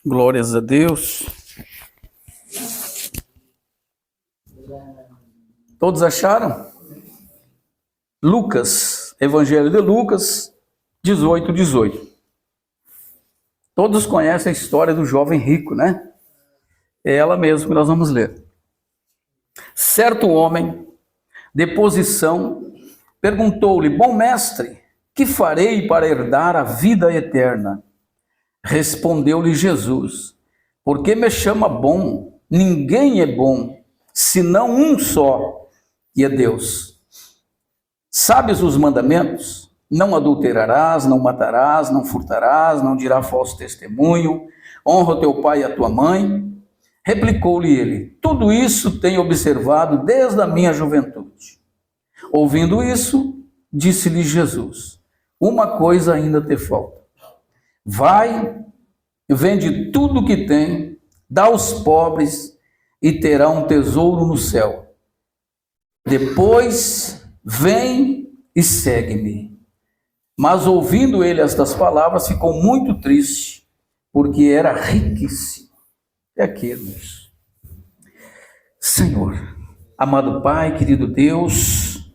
Glórias a Deus. Todos acharam? Lucas, Evangelho de Lucas, 18:18. Todos conhecem a história do jovem rico, né? É ela mesmo que nós vamos ler. Certo homem, de posição, perguntou-lhe: Bom mestre, que farei para herdar a vida eterna? Respondeu-lhe Jesus: Por que me chama bom? Ninguém é bom, senão um só, e é Deus. Sabes os mandamentos? Não adulterarás, não matarás, não furtarás, não dirás falso testemunho, honra o teu pai e a tua mãe. Replicou-lhe ele: Tudo isso tenho observado desde a minha juventude. Ouvindo isso, disse-lhe Jesus: Uma coisa ainda te falta. Vai, vende tudo o que tem, dá aos pobres e terá um tesouro no céu. Depois vem e segue-me. Mas ouvindo ele estas palavras, ficou muito triste, porque era riquíssimo. É aqui, irmãos. Senhor, amado Pai, querido Deus,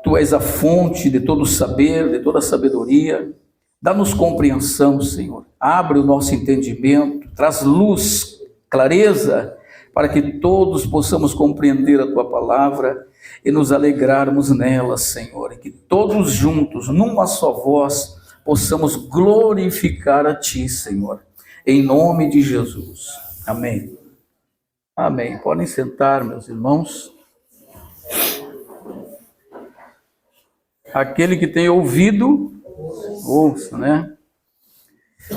Tu és a fonte de todo saber, de toda sabedoria. Dá-nos compreensão, Senhor. Abre o nosso entendimento, traz luz, clareza, para que todos possamos compreender a Tua palavra e nos alegrarmos nela, Senhor. E que todos juntos, numa só voz, possamos glorificar a Ti, Senhor. Em nome de Jesus. Amém. Amém. Podem sentar, meus irmãos. Aquele que tem ouvido, ouça, né?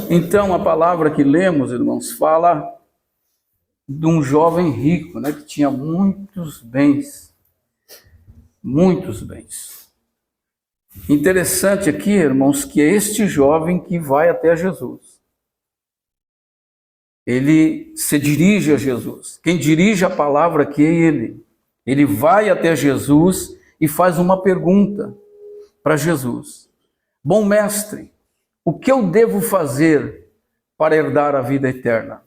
Então, a palavra que lemos, irmãos, fala de um jovem rico, né, que tinha muitos bens. Muitos bens. Interessante aqui, irmãos, que é este jovem que vai até Jesus. Ele se dirige a Jesus. Quem dirige a palavra aqui é ele. Ele vai até Jesus e faz uma pergunta para Jesus. Bom mestre, o que eu devo fazer para herdar a vida eterna?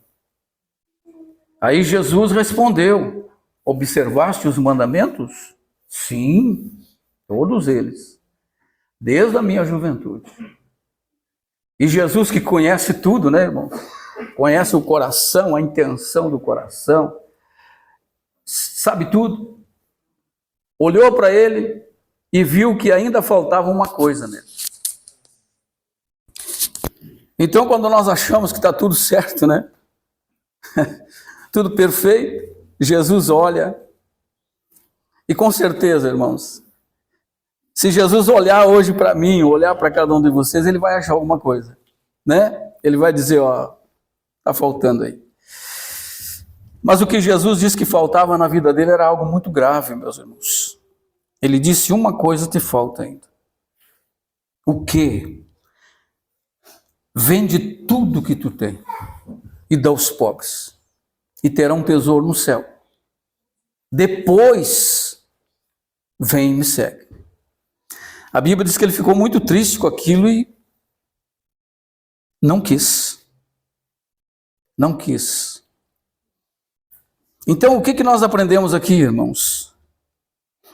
Aí Jesus respondeu: observaste os mandamentos? Sim, todos eles, desde a minha juventude. E Jesus, que conhece tudo, né, irmão? Conhece o coração, a intenção do coração, sabe tudo. Olhou para ele e viu que ainda faltava uma coisa nele. Então, quando nós achamos que está tudo certo, né? Tudo perfeito, Jesus olha. E com certeza, irmãos, se Jesus olhar hoje para mim, olhar para cada um de vocês, ele vai achar alguma coisa, né? Ele vai dizer, ó, está faltando aí. Mas o que Jesus disse que faltava na vida dele era algo muito grave, meus irmãos. Ele disse: uma coisa te falta ainda. O quê? Vende tudo que tu tem e dá aos pobres, e terá um tesouro no céu. Depois, vem e me segue. A Bíblia diz que ele ficou muito triste com aquilo e não quis. Não quis. Então, o que nós aprendemos aqui, irmãos?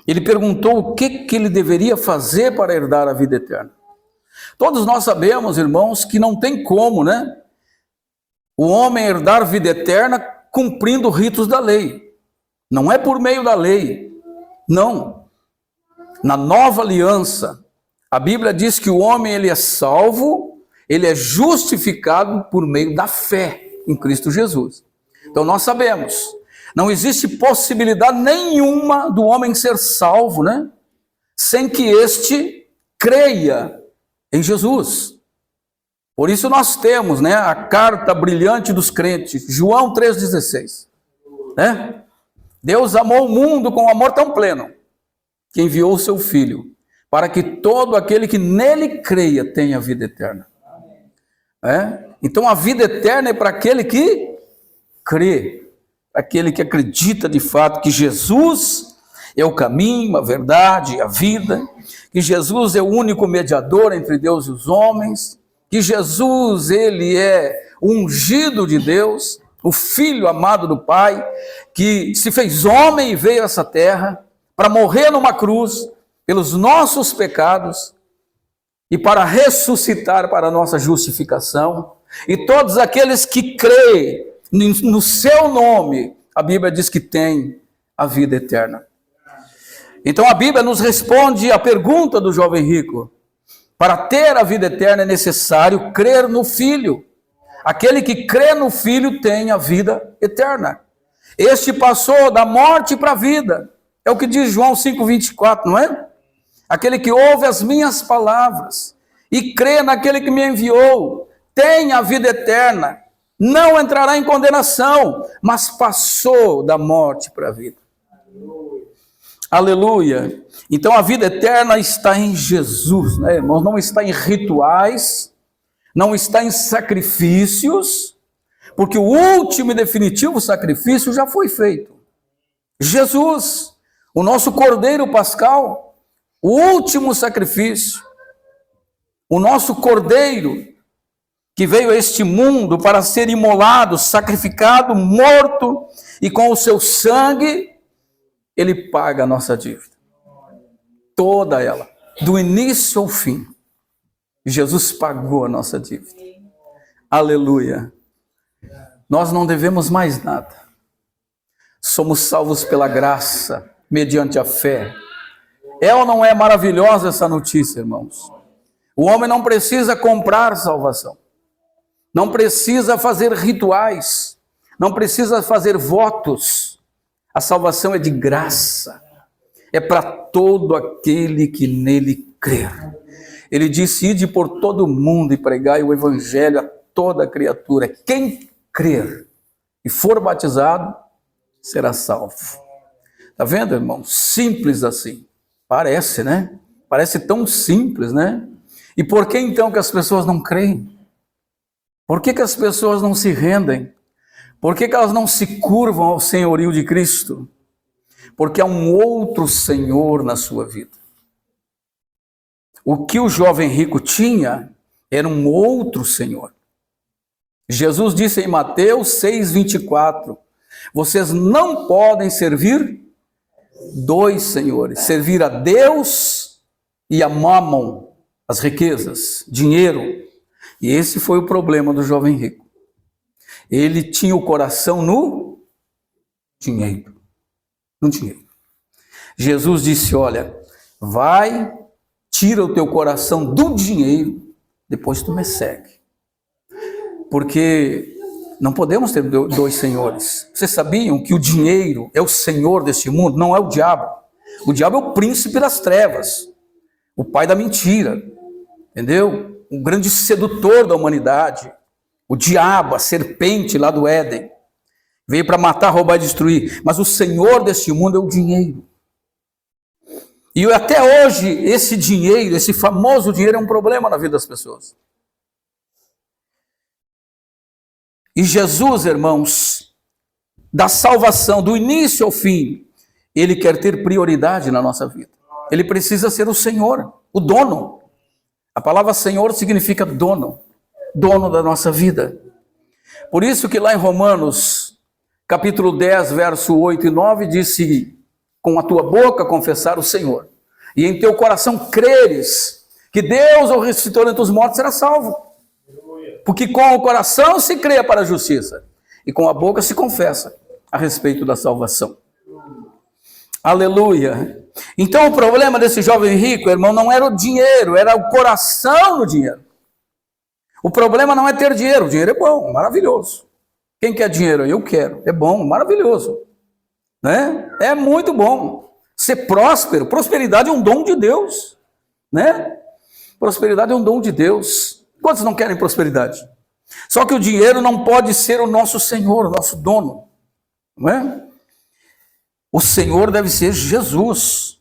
Ele perguntou o que ele deveria fazer para herdar a vida eterna. Todos nós sabemos, irmãos, que não tem como, né? O homem herdar vida eterna cumprindo ritos da lei. Não é por meio da lei. Não. Na nova aliança, a Bíblia diz que o homem ele é salvo, ele é justificado por meio da fé em Cristo Jesus. Então nós sabemos, não existe possibilidade nenhuma do homem ser salvo, né? Sem que este creia em Jesus. Por isso nós temos, né, a carta brilhante dos crentes, João 3,16. Né? Deus amou o mundo com um amor tão pleno, que enviou o seu Filho, para que todo aquele que nele creia tenha vida eterna. Então a vida eterna é para aquele que crê. aquele que acredita de fato que Jesus é o caminho, a verdade e a vida, que Jesus é o único mediador entre Deus e os homens, que Jesus, ele é o ungido de Deus, o Filho amado do Pai, que se fez homem e veio a essa terra para morrer numa cruz pelos nossos pecados e para ressuscitar para a nossa justificação. E todos aqueles que creem no seu nome, a Bíblia diz que tem a vida eterna. Então a Bíblia nos responde a pergunta do jovem rico. Para ter a vida eterna é necessário crer no Filho. Aquele que crê no Filho tem a vida eterna. Este passou da morte para a vida. É o que diz João 5,24, não é? Aquele que ouve as minhas palavras e crê naquele que me enviou, tem a vida eterna. Não entrará em condenação, mas passou da morte para a vida. Aleluia. Então a vida eterna está em Jesus, né, irmãos? Não está em rituais, não está em sacrifícios, porque o último e definitivo sacrifício já foi feito. Jesus, o nosso Cordeiro Pascal, o último sacrifício, o nosso Cordeiro que veio a este mundo para ser imolado, sacrificado, morto, e com o seu sangue ele paga a nossa dívida. Toda ela, do início ao fim. Jesus pagou a nossa dívida. Aleluia. Nós não devemos mais nada. Somos salvos pela graça, mediante a fé. É ou não é maravilhosa essa notícia, irmãos? O homem não precisa comprar salvação. Não precisa fazer rituais. Não precisa fazer votos. A salvação é de graça, é para todo aquele que nele crer. Ele disse: ide por todo mundo e pregai o evangelho a toda criatura. Quem crer e for batizado, será salvo. Está vendo, irmão? Simples assim. Parece, né? Parece tão simples, né? E por que então que as pessoas não creem? Por que as pessoas não se rendem? Por que elas não se curvam ao senhorio de Cristo? Porque há um outro Senhor na sua vida. O que o jovem rico tinha era um outro Senhor. Jesus disse em Mateus 6,24, vocês não podem servir dois senhores, servir a Deus e a Mamon, as riquezas, dinheiro. E esse foi o problema do jovem rico. Ele tinha o coração no dinheiro. No dinheiro. Jesus disse, olha, vai, tira o teu coração do dinheiro, depois tu me segue. Porque não podemos ter dois senhores. Vocês sabiam que o dinheiro é o senhor deste mundo? Não é o diabo. O diabo é o príncipe das trevas, o pai da mentira, entendeu? O grande sedutor da humanidade. O diabo, a serpente lá do Éden, veio para matar, roubar e destruir. Mas o senhor deste mundo é o dinheiro. E até hoje, esse dinheiro, esse famoso dinheiro é um problema na vida das pessoas. E Jesus, irmãos, da salvação, do início ao fim, ele quer ter prioridade na nossa vida. Ele precisa ser o Senhor, o dono. A palavra Senhor significa dono. Dono da nossa vida. Por isso que lá em Romanos, capítulo 10, verso 8 e 9, disse, com a tua boca confessar o Senhor, e em teu coração creres que Deus o ressuscitou dentre os mortos, será salvo. Porque com o coração se crê para a justiça, e com a boca se confessa a respeito da salvação. Aleluia. Então o problema desse jovem rico, irmão, não era o dinheiro, era o coração no dinheiro. O problema não é ter dinheiro. O dinheiro é bom, maravilhoso. Quem quer dinheiro? Eu quero. É bom, maravilhoso. Né? É muito bom. Ser próspero. Prosperidade é um dom de Deus. Né? Prosperidade é um dom de Deus. Quantos não querem prosperidade? Só que o dinheiro não pode ser o nosso Senhor, o nosso dono. Não é? O Senhor deve ser Jesus.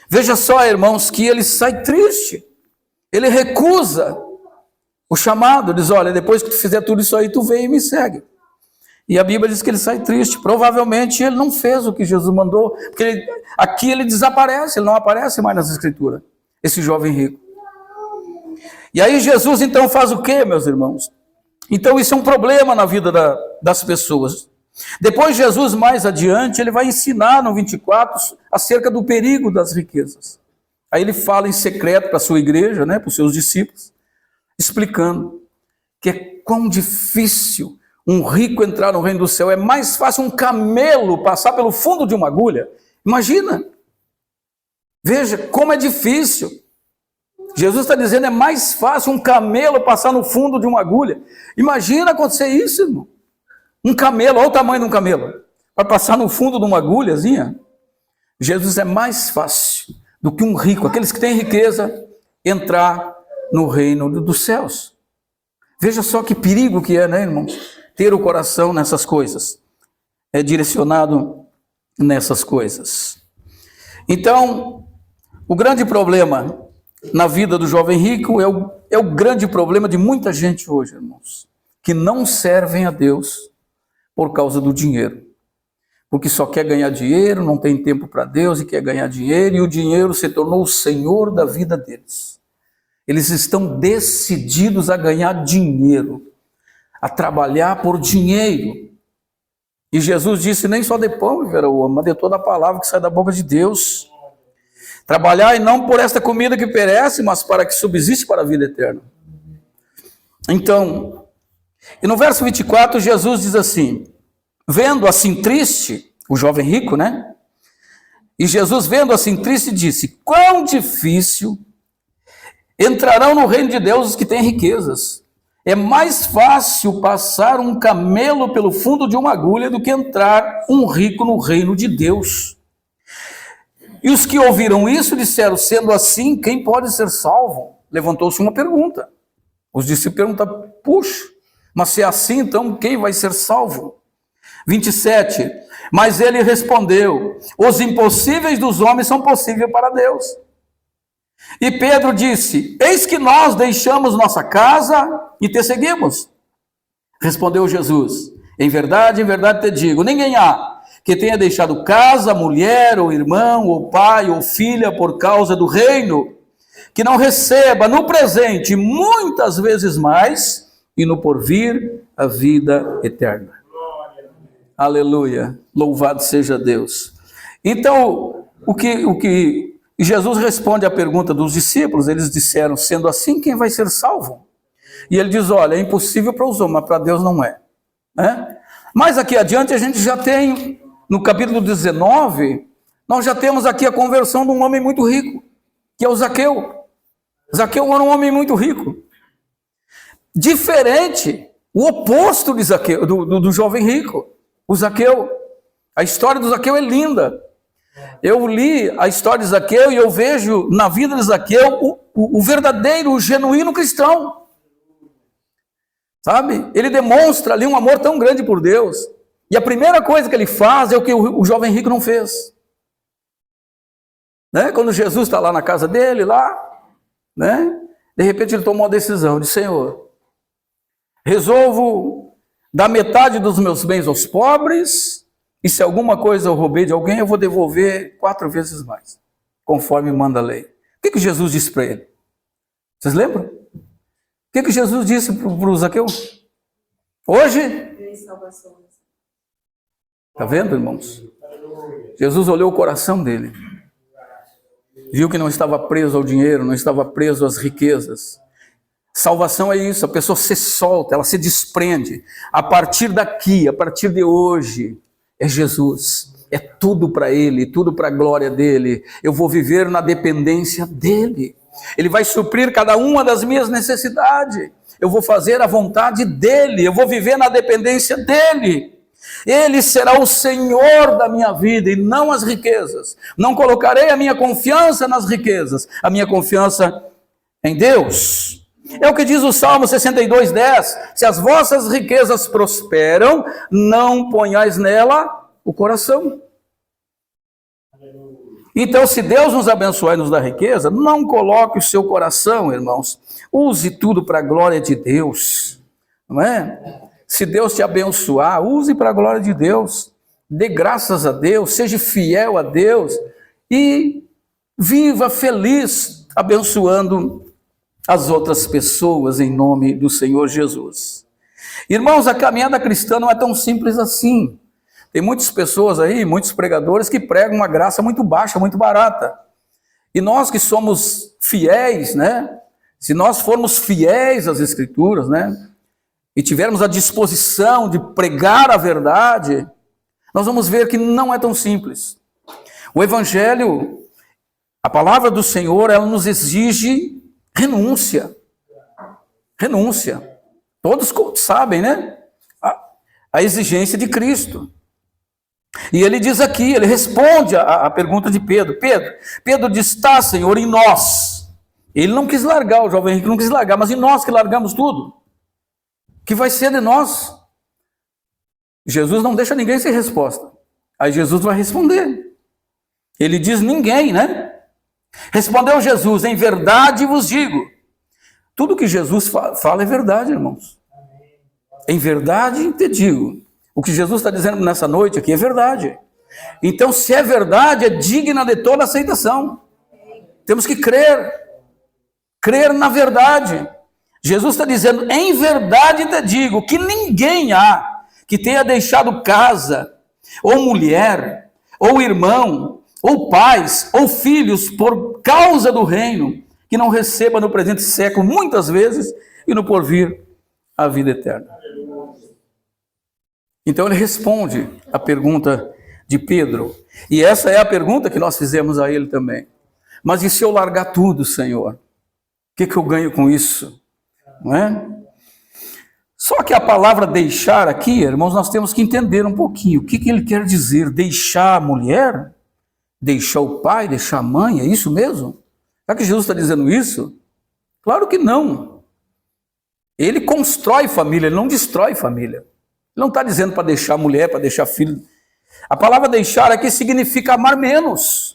Veja só, irmãos, que ele sai triste. Ele recusa o chamado, diz, olha, depois que tu fizer tudo isso aí, tu vem e me segue. E a Bíblia diz que ele sai triste. Provavelmente ele não fez o que Jesus mandou, porque aqui ele desaparece, ele não aparece mais nas Escrituras, esse jovem rico. E aí Jesus então faz o quê, meus irmãos? Então isso é um problema na vida das pessoas. Depois Jesus, mais adiante, ele vai ensinar no 24 acerca do perigo das riquezas. Aí ele fala em secreto para a sua igreja, né, para os seus discípulos, explicando que é quão difícil um rico entrar no reino do céu. É mais fácil um camelo passar pelo fundo de uma agulha. Imagina. Veja como é difícil. Jesus está dizendo, é mais fácil um camelo passar no fundo de uma agulha. Imagina acontecer isso, irmão. Um camelo, olha o tamanho de um camelo, vai passar no fundo de uma agulhazinha. Jesus é mais fácil do que um rico, aqueles que têm riqueza, entrar no reino dos céus. Veja só que perigo que é, né, irmãos? Ter o coração nessas coisas. É direcionado nessas coisas. Então, o grande problema na vida do jovem rico é o grande problema de muita gente hoje, irmãos, que não servem a Deus por causa do dinheiro. Porque só quer ganhar dinheiro, não tem tempo para Deus e quer ganhar dinheiro, e o dinheiro se tornou o senhor da vida deles. Eles estão decididos a ganhar dinheiro, a trabalhar por dinheiro. E Jesus disse, nem só de pão viverá o homem, mas de toda a palavra que sai da boca de Deus. Trabalhar e não por esta comida que perece, mas para que subsiste para a vida eterna. Então, e no verso 24, Jesus diz assim, vendo assim triste, o jovem rico, né? E Jesus vendo assim triste disse, quão difícil entrarão no reino de Deus os que têm riquezas. É mais fácil passar um camelo pelo fundo de uma agulha do que entrar um rico no reino de Deus. E os que ouviram isso disseram, sendo assim, quem pode ser salvo? Levantou-se uma pergunta. Os discípulos perguntam, puxa, mas se é assim, então quem vai ser salvo? 27, mas ele respondeu, os impossíveis dos homens são possíveis para Deus. E Pedro disse, eis que nós deixamos nossa casa e te seguimos. Respondeu Jesus, em verdade te digo, ninguém há que tenha deixado casa, mulher, ou irmão, ou pai, ou filha, por causa do reino, que não receba no presente muitas vezes mais, e no porvir a vida eterna. Aleluia, louvado seja Deus. Então, o que Jesus responde à pergunta dos discípulos, eles disseram, sendo assim, quem vai ser salvo? E ele diz, olha, é impossível para os homens, mas para Deus não é. Mas aqui adiante a gente já tem, no capítulo 19, nós já temos aqui a conversão de um homem muito rico, que é o Zaqueu. Zaqueu era um homem muito rico. Diferente, o oposto de Zaqueu, do jovem rico, o Zaqueu. A história do Zaqueu é linda. Eu li a história de Zaqueu e eu vejo na vida de Zaqueu o verdadeiro, o genuíno cristão. Sabe? Ele demonstra ali um amor tão grande por Deus. E a primeira coisa que ele faz é o que o jovem rico não fez. Né? Quando Jesus está lá na casa dele, né? De repente ele tomou uma decisão, de Senhor, resolvo dar metade dos meus bens aos pobres, e se alguma coisa eu roubei de alguém, eu vou devolver 4 vezes mais, conforme manda a lei. O que Jesus disse para ele? Vocês lembram? O que Jesus disse para o Zaqueu? Hoje? Está vendo, irmãos? Jesus olhou o coração dele. Viu que não estava preso ao dinheiro, não estava preso às riquezas. Salvação é isso, a pessoa se solta, ela se desprende. A partir daqui, a partir de hoje, é Jesus. É tudo para Ele, tudo para a glória dEle. Eu vou viver na dependência dEle. Ele vai suprir cada uma das minhas necessidades. Eu vou fazer a vontade dEle, eu vou viver na dependência dEle. Ele será o Senhor da minha vida e não as riquezas. Não colocarei a minha confiança nas riquezas, a minha confiança em Deus. É o que diz o Salmo 62:10, se as vossas riquezas prosperam, não ponhais nela o coração. Então, se Deus nos abençoar e nos dar riqueza, não coloque o seu coração, irmãos. Use tudo para a glória de Deus, não é? Se Deus te abençoar, use para a glória de Deus. Dê graças a Deus, seja fiel a Deus e viva feliz abençoando as outras pessoas em nome do Senhor Jesus. Irmãos, a caminhada cristã não é tão simples assim. Tem muitas pessoas aí, muitos pregadores que pregam uma graça muito baixa, muito barata. E nós que somos fiéis, né? Se nós formos fiéis às Escrituras, né? E tivermos a disposição de pregar a verdade, nós vamos ver que não é tão simples. O Evangelho, a palavra do Senhor, ela nos exige renúncia. Renúncia. Todos sabem, né? A exigência de Cristo. E ele diz aqui, ele responde à pergunta de Pedro. Pedro diz, tá, Senhor, em nós. Ele não quis largar, o jovem rico não quis largar, mas em nós que largamos tudo. Que vai ser de nós? Jesus não deixa ninguém sem resposta. Aí Jesus vai responder. Ele diz ninguém, né? Respondeu Jesus, em verdade vos digo. Tudo que Jesus fala é verdade, irmãos. Em verdade te digo. O que Jesus está dizendo nessa noite aqui é verdade. Então, se é verdade, é digna de toda aceitação. Temos que crer. Crer na verdade. Jesus está dizendo, em verdade te digo, que ninguém há que tenha deixado casa, ou mulher, ou irmão, ou pais, ou filhos, por causa do reino, que não receba no presente século, muitas vezes, e no porvir, a vida eterna. Então ele responde a pergunta de Pedro, e essa é a pergunta que nós fizemos a ele também. Mas e se eu largar tudo, Senhor? O que eu ganho com isso? Não é? Só que a palavra deixar aqui, irmãos, nós temos que entender um pouquinho. O que ele quer dizer? Deixar a mulher? Deixar o pai? Deixar a mãe? É isso mesmo? Será que Jesus está dizendo isso? Claro que não. Ele constrói família, ele não destrói família. Ele não está dizendo para deixar a mulher, para deixar filho. A palavra deixar aqui significa amar menos.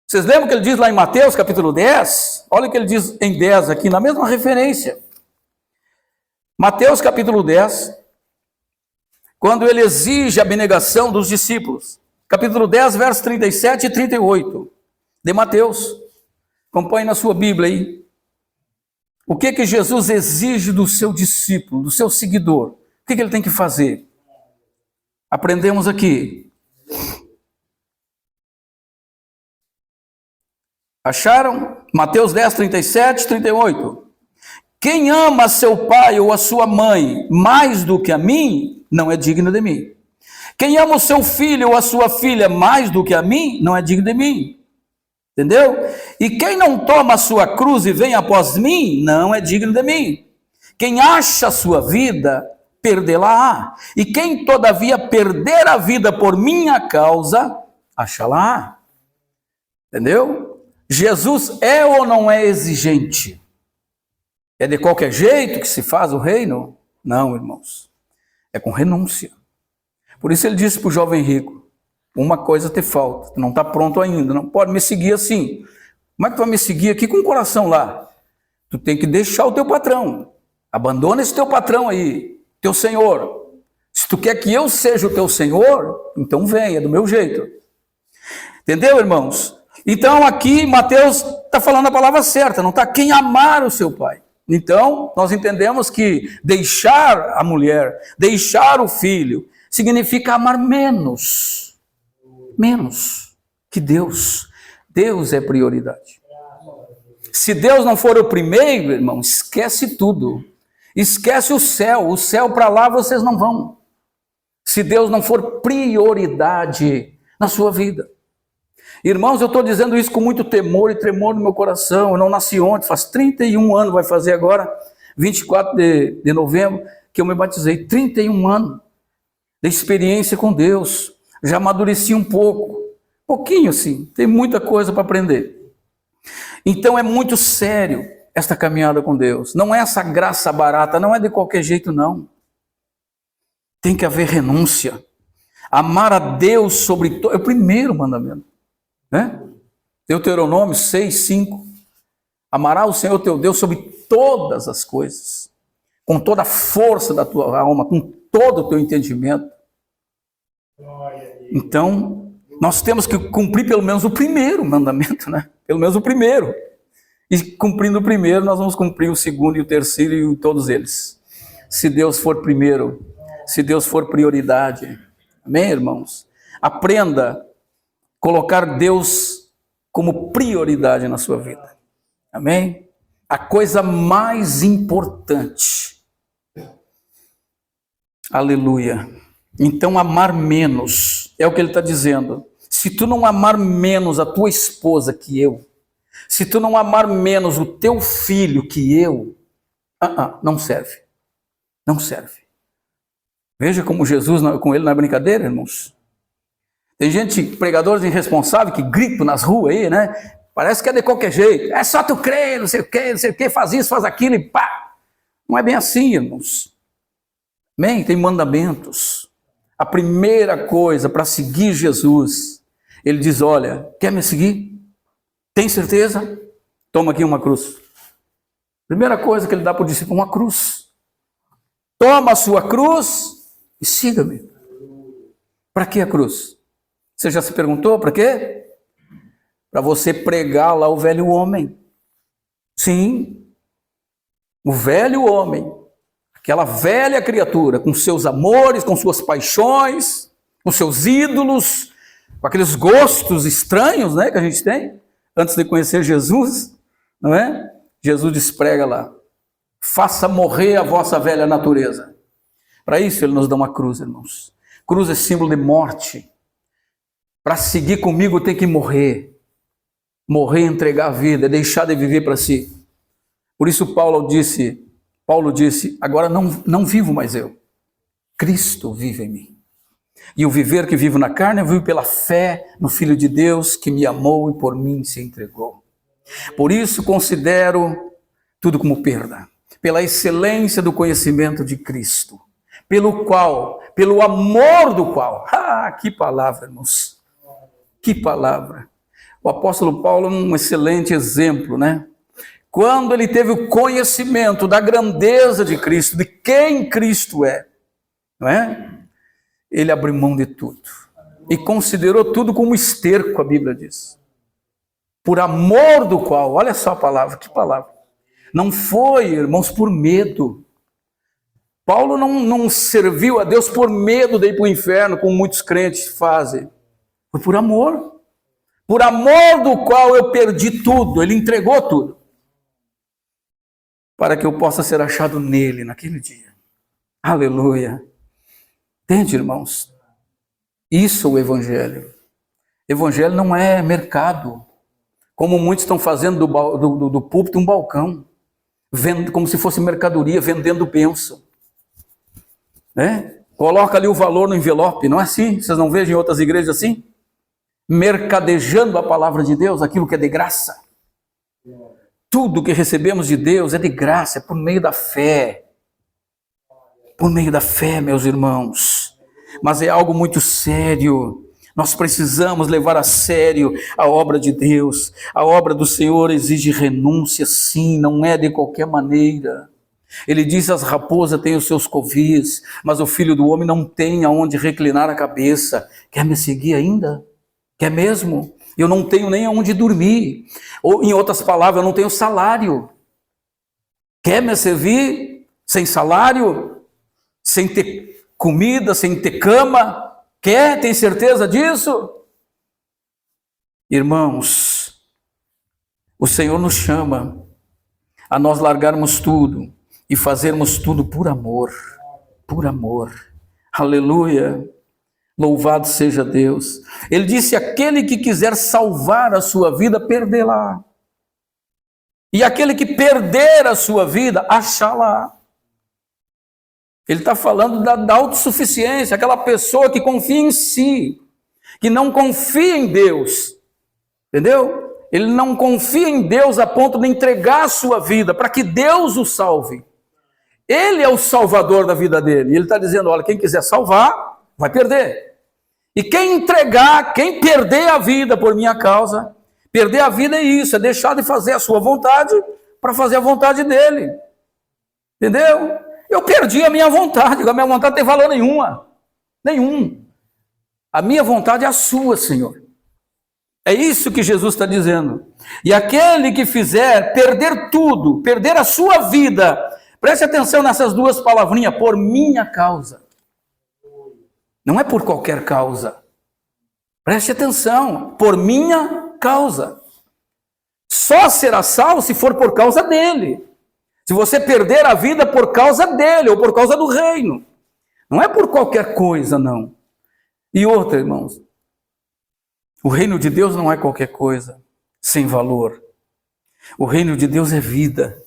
Vocês lembram que ele diz lá em Mateus capítulo 10? Olha o que ele diz em 10 aqui, na mesma referência. Mateus capítulo 10, quando ele exige a abnegação dos discípulos. Capítulo 10, versos 37 e 38 de Mateus. Acompanhe na sua Bíblia aí. O que Jesus exige do seu discípulo, do seu seguidor? O que ele tem que fazer? Aprendemos aqui. Acharam? Mateus 10, 37 e 38. Quem ama seu pai ou a sua mãe mais do que a mim, não é digno de mim. Quem ama o seu filho ou a sua filha mais do que a mim, não é digno de mim. Entendeu? E quem não toma a sua cruz e vem após mim, não é digno de mim. Quem acha a sua vida, perdê-la-á. E quem todavia perder a vida por minha causa, achá-la-á. Entendeu? Jesus é ou não é exigente? É de qualquer jeito que se faz o reino? Não, irmãos. É com renúncia. Por isso ele disse para o jovem rico, uma coisa te falta, tu não está pronto ainda, não pode me seguir assim. Como é que tu vai me seguir aqui com o coração lá? Tu tem que deixar o teu patrão. Abandona esse teu patrão aí, teu senhor. Se tu quer que eu seja o teu senhor, então venha do meu jeito. Entendeu, irmãos? Então aqui Mateus está falando a palavra certa, não está quem amar o seu pai. Então nós entendemos que deixar a mulher, deixar o filho, significa amar menos que Deus. Deus é prioridade. Se Deus não for o primeiro, irmão, esquece tudo. Esquece o céu para lá vocês não vão. Se Deus não for prioridade na sua vida. Irmãos, eu estou dizendo isso com muito temor e tremor no meu coração. Eu não nasci ontem, faz 31 anos, vai fazer agora, 24 de novembro, que eu me batizei. 31 anos de experiência com Deus. Já amadureci um pouquinho assim, tem muita coisa para aprender. Então é muito sério esta caminhada com Deus. Não é essa graça barata, não é de qualquer jeito não. Tem que haver renúncia. Amar a Deus sobre todo, é o primeiro mandamento. Né? Deuteronômio 6, 5. Amará o Senhor teu Deus sobre todas as coisas, com toda a força da tua alma, com todo o teu entendimento. Então, nós temos que cumprir pelo menos o primeiro mandamento, né? Pelo menos o primeiro. E cumprindo o primeiro, nós vamos cumprir o segundo e o terceiro e todos eles. Se Deus for primeiro, se Deus for prioridade. Amém, irmãos? Aprenda a colocar Deus como prioridade na sua vida. Amém? A coisa mais importante. Aleluia. Então, amar menos, é o que ele está dizendo. Se tu não amar menos a tua esposa que eu, se tu não amar menos o teu filho que eu, não serve. Não serve. Veja como Jesus com ele não é brincadeira, irmãos. Tem gente, pregadores irresponsáveis, que gritam nas ruas aí, né? Parece que é de qualquer jeito. É só tu crer, não sei o que, faz isso, faz aquilo e pá. Não é bem assim, irmãos. Amém? Tem mandamentos. A primeira coisa para seguir Jesus, ele diz, olha, quer me seguir? Tem certeza? Toma aqui uma cruz. Primeira coisa que ele dá para o discípulo, uma cruz. Toma a sua cruz e siga-me. Para que a cruz? Você já se perguntou para quê? Para você pregar lá o velho homem. Sim, o velho homem. Aquela velha criatura, com seus amores, com suas paixões, com seus ídolos, com aqueles gostos estranhos, né, que a gente tem, antes de conhecer Jesus, não é? Jesus desprega lá, faça morrer a vossa velha natureza. Para isso ele nos dá uma cruz, irmãos. Cruz é símbolo de morte. Para seguir comigo tem que morrer. Morrer, entregar a vida, é deixar de viver para si. Por isso Paulo disse, agora não vivo mais eu. Cristo vive em mim. E o viver que vivo na carne, eu vivo pela fé no Filho de Deus que me amou e por mim se entregou. Por isso considero tudo como perda, pela excelência do conhecimento de Cristo, pelo amor do qual, que palavra, irmãos, que palavra. O apóstolo Paulo é um excelente exemplo, né? Quando ele teve o conhecimento da grandeza de Cristo, de quem Cristo é, não é? Ele abriu mão de tudo e considerou tudo como esterco, a Bíblia diz. Por amor do qual, olha só a palavra, que palavra. Não foi, irmãos, por medo. Paulo não serviu a Deus por medo de ir para o inferno, como muitos crentes fazem. Foi por amor. Por amor do qual eu perdi tudo, ele entregou tudo. Para que eu possa ser achado nele naquele dia. Aleluia. Entende, irmãos? Isso é o Evangelho. Evangelho não é mercado, como muitos estão fazendo do púlpito um balcão, como se fosse mercadoria, vendendo bênção. Né? Coloca ali o valor no envelope, não é assim? Vocês não vejam em outras igrejas assim? Mercadejando a palavra de Deus, aquilo que é de graça. Tudo que recebemos de Deus é de graça, é por meio da fé. Por meio da fé, meus irmãos. Mas é algo muito sério. Nós precisamos levar a sério a obra de Deus. A obra do Senhor exige renúncia, sim, não é de qualquer maneira. Ele diz: as raposas têm os seus covis, mas o Filho do Homem não tem aonde reclinar a cabeça. Quer me seguir ainda? Quer mesmo? Eu não tenho nem aonde dormir. Ou, em outras palavras, eu não tenho salário. Quer me servir sem salário? Sem ter comida, sem ter cama? Quer? Tem certeza disso? Irmãos, o Senhor nos chama a nós largarmos tudo e fazermos tudo por amor. Por amor. Aleluia. Louvado seja Deus. Ele disse: aquele que quiser salvar a sua vida, perdê-la. E aquele que perder a sua vida, achá-la. Ele está falando da autossuficiência, aquela pessoa que confia em si, que não confia em Deus. Entendeu? Ele não confia em Deus a ponto de entregar a sua vida para que Deus o salve. Ele é o salvador da vida dele. E ele está dizendo: olha, quem quiser salvar, vai perder. E quem entregar, quem perder a vida por minha causa, perder a vida é isso, é deixar de fazer a sua vontade para fazer a vontade dele. Entendeu? Eu perdi a minha vontade não tem valor nenhuma. Nenhum. A minha vontade é a sua, Senhor. É isso que Jesus está dizendo. E aquele que fizer perder tudo, perder a sua vida, preste atenção nessas duas palavrinhas, por minha causa. Não é por qualquer causa. Preste atenção, por minha causa. Só será salvo se for por causa dele. Se você perder a vida por causa dele, ou por causa do reino. Não é por qualquer coisa, não. E outra, irmãos, o reino de Deus não é qualquer coisa sem valor. O reino de Deus é vida.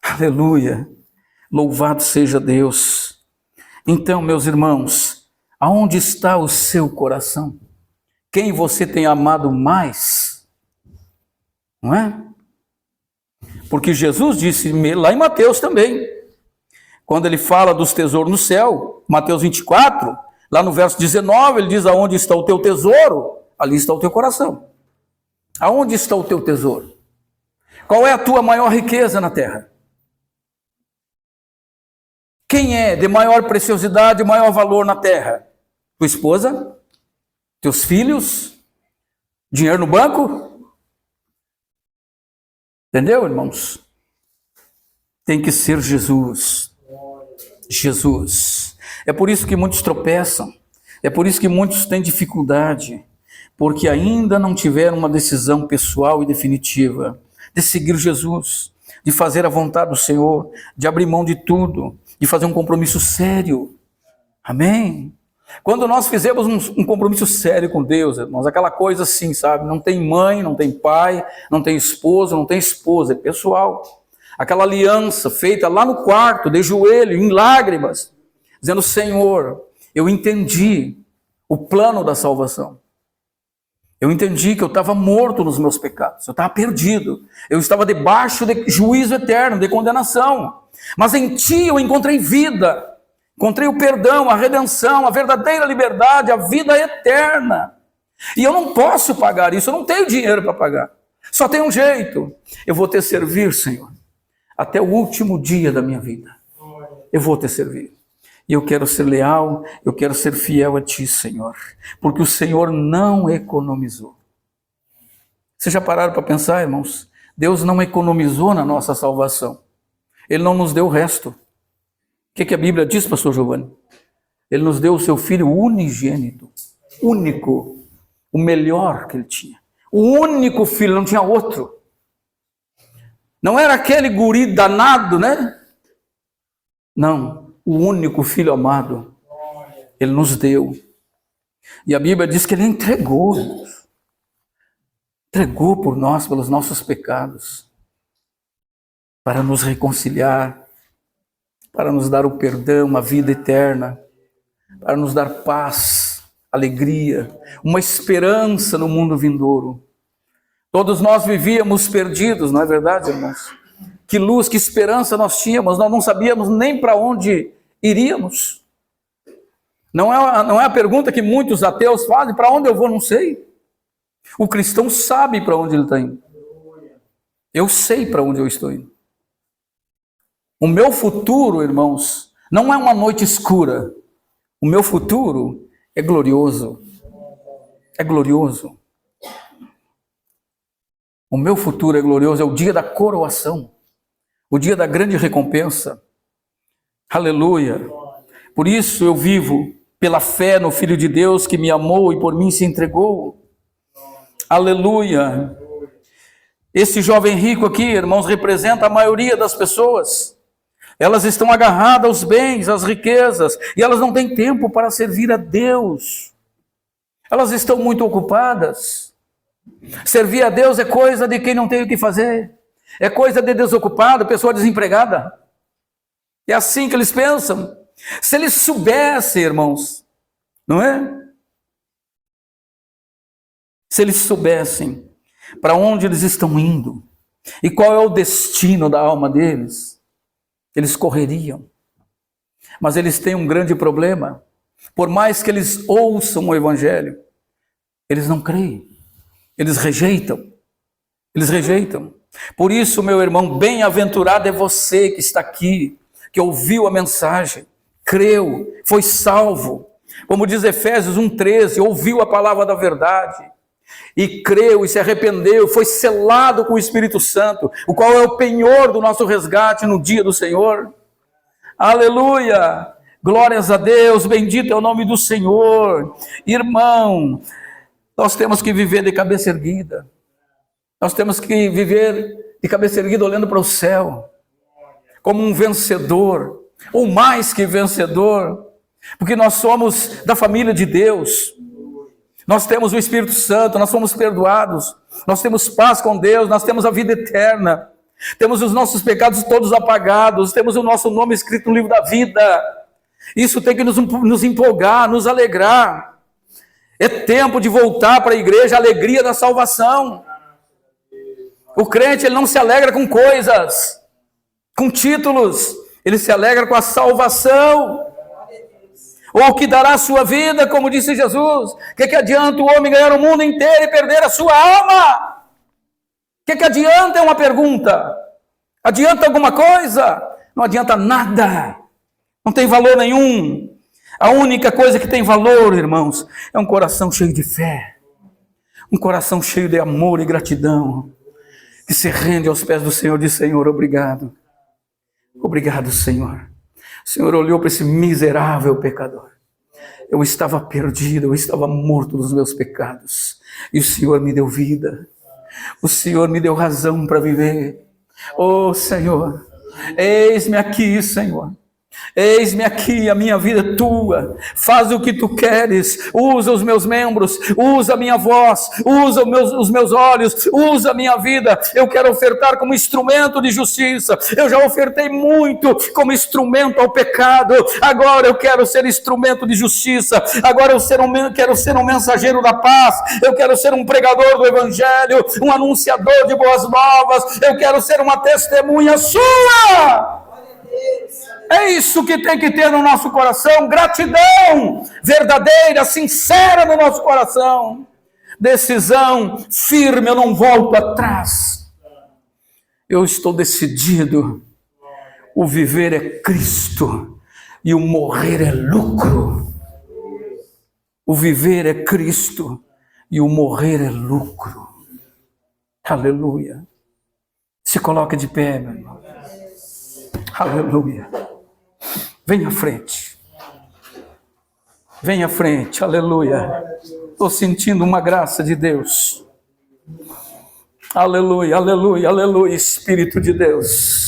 Aleluia. Louvado seja Deus. Então, meus irmãos, aonde está o seu coração? Quem você tem amado mais? Não é? Porque Jesus disse lá em Mateus também, quando ele fala dos tesouros no céu, Mateus 24, lá no verso 19, ele diz: aonde está o teu tesouro, ali está o teu coração. Aonde está o teu tesouro? Qual é a tua maior riqueza na terra? Quem é de maior preciosidade, maior valor na terra? Tua esposa? Teus filhos? Dinheiro no banco? Entendeu, irmãos? Tem que ser Jesus. Jesus. É por isso que muitos tropeçam. É por isso que muitos têm dificuldade. Porque ainda não tiveram uma decisão pessoal e definitiva de seguir Jesus, de fazer a vontade do Senhor, de abrir mão de tudo, de fazer um compromisso sério. Amém? Quando nós fizemos um compromisso sério com Deus, irmãos, aquela coisa assim, sabe? Não tem mãe, não tem pai, não tem esposo, não tem esposa, é pessoal. Aquela aliança feita lá no quarto, de joelho, em lágrimas, dizendo: Senhor, eu entendi o plano da salvação. Eu entendi que eu estava morto nos meus pecados, eu estava perdido, eu estava debaixo de juízo eterno, de condenação. Mas em Ti eu encontrei vida. Encontrei o perdão, a redenção, a verdadeira liberdade, a vida eterna. E eu não posso pagar isso, eu não tenho dinheiro para pagar. Só tem um jeito: eu vou te servir, Senhor, até o último dia da minha vida. Eu vou te servir. E eu quero ser leal, eu quero ser fiel a Ti, Senhor, porque o Senhor não economizou. Vocês já pararam para pensar, irmãos? Deus não economizou na nossa salvação. Ele não nos deu o resto. O que a Bíblia diz, pastor Giovanni? Ele nos deu o seu Filho unigênito, único, o melhor que ele tinha. O único filho, não tinha outro. Não era aquele guri danado, né? Não, o único Filho amado, ele nos deu. E a Bíblia diz que ele entregou por nós, pelos nossos pecados, para nos reconciliar, para nos dar o perdão, a vida eterna, para nos dar paz, alegria, uma esperança no mundo vindouro. Todos nós vivíamos perdidos, não é verdade, irmãos? Que luz, que esperança nós tínhamos, nós não sabíamos nem para onde iríamos. Não é a pergunta que muitos ateus fazem: para onde eu vou, não sei. O cristão sabe para onde ele está indo. Eu sei para onde eu estou indo. O meu futuro, irmãos, não é uma noite escura. O meu futuro é glorioso. É glorioso. O meu futuro é glorioso, é o dia da coroação, o dia da grande recompensa. Aleluia. Por isso eu vivo pela fé no Filho de Deus que me amou e por mim se entregou. Aleluia. Esse jovem rico aqui, irmãos, representa a maioria das pessoas. Elas estão agarradas aos bens, às riquezas, e elas não têm tempo para servir a Deus. Elas estão muito ocupadas. Servir a Deus é coisa de quem não tem o que fazer. É coisa de desocupado, pessoa desempregada. É assim que eles pensam. Se eles soubessem, irmãos, não é? Se eles soubessem para onde eles estão indo e qual é o destino da alma deles, eles correriam. Mas eles têm um grande problema. Por mais que eles ouçam o Evangelho, eles não creem. Eles rejeitam. Eles rejeitam. Por isso, meu irmão, bem-aventurado é você que está aqui, que ouviu a mensagem, creu, foi salvo. Como diz Efésios 1,13, ouviu a palavra da verdade e creu e se arrependeu, foi selado com o Espírito Santo, o qual é o penhor do nosso resgate no dia do Senhor. Aleluia! Glórias a Deus, bendito é o nome do Senhor. Irmão, nós temos que viver de cabeça erguida. Nós temos que viver de cabeça erguida olhando para o céu, como um vencedor, ou mais que vencedor, porque nós somos da família de Deus, nós temos o Espírito Santo, nós somos perdoados, nós temos paz com Deus, nós temos a vida eterna, temos os nossos pecados todos apagados, temos o nosso nome escrito no livro da vida. Isso tem que nos empolgar, nos alegrar. É tempo de voltar para a igreja, a alegria da salvação. O crente, ele não se alegra com coisas, com títulos, ele se alegra com a salvação. Ou que dará a sua vida, como disse Jesus. O que adianta o homem ganhar o mundo inteiro e perder a sua alma? O que adianta é uma pergunta. Adianta alguma coisa? Não adianta nada. Não tem valor nenhum. A única coisa que tem valor, irmãos, é um coração cheio de fé. Um coração cheio de amor e gratidão. Que se rende aos pés do Senhor e diz: Senhor, obrigado. Obrigado, Senhor. O Senhor olhou para esse miserável pecador. Eu estava perdido, eu estava morto dos meus pecados. E o Senhor me deu vida. O Senhor me deu razão para viver. Oh, Senhor, eis-me aqui, Senhor. Eis-me aqui, a minha vida é tua, faz o que tu queres, usa os meus membros, usa a minha voz, usa os meus olhos, usa a minha vida. Eu quero ofertar como instrumento de justiça. Eu já ofertei muito como instrumento ao pecado, agora eu quero ser instrumento de justiça. Agora eu quero ser um mensageiro da paz, eu quero ser um pregador do evangelho, um anunciador de boas novas, eu quero ser uma testemunha sua. É isso que tem que ter no nosso coração, gratidão verdadeira, sincera no nosso coração, decisão firme, eu não volto atrás, eu estou decidido, o viver é Cristo e o morrer é lucro. O viver é Cristo e o morrer é lucro. Aleluia. Se coloque de pé, meu irmão. Aleluia. Venha à frente. Venha à frente. Aleluia. Estou sentindo uma graça de Deus. Aleluia, aleluia, aleluia. Espírito de Deus.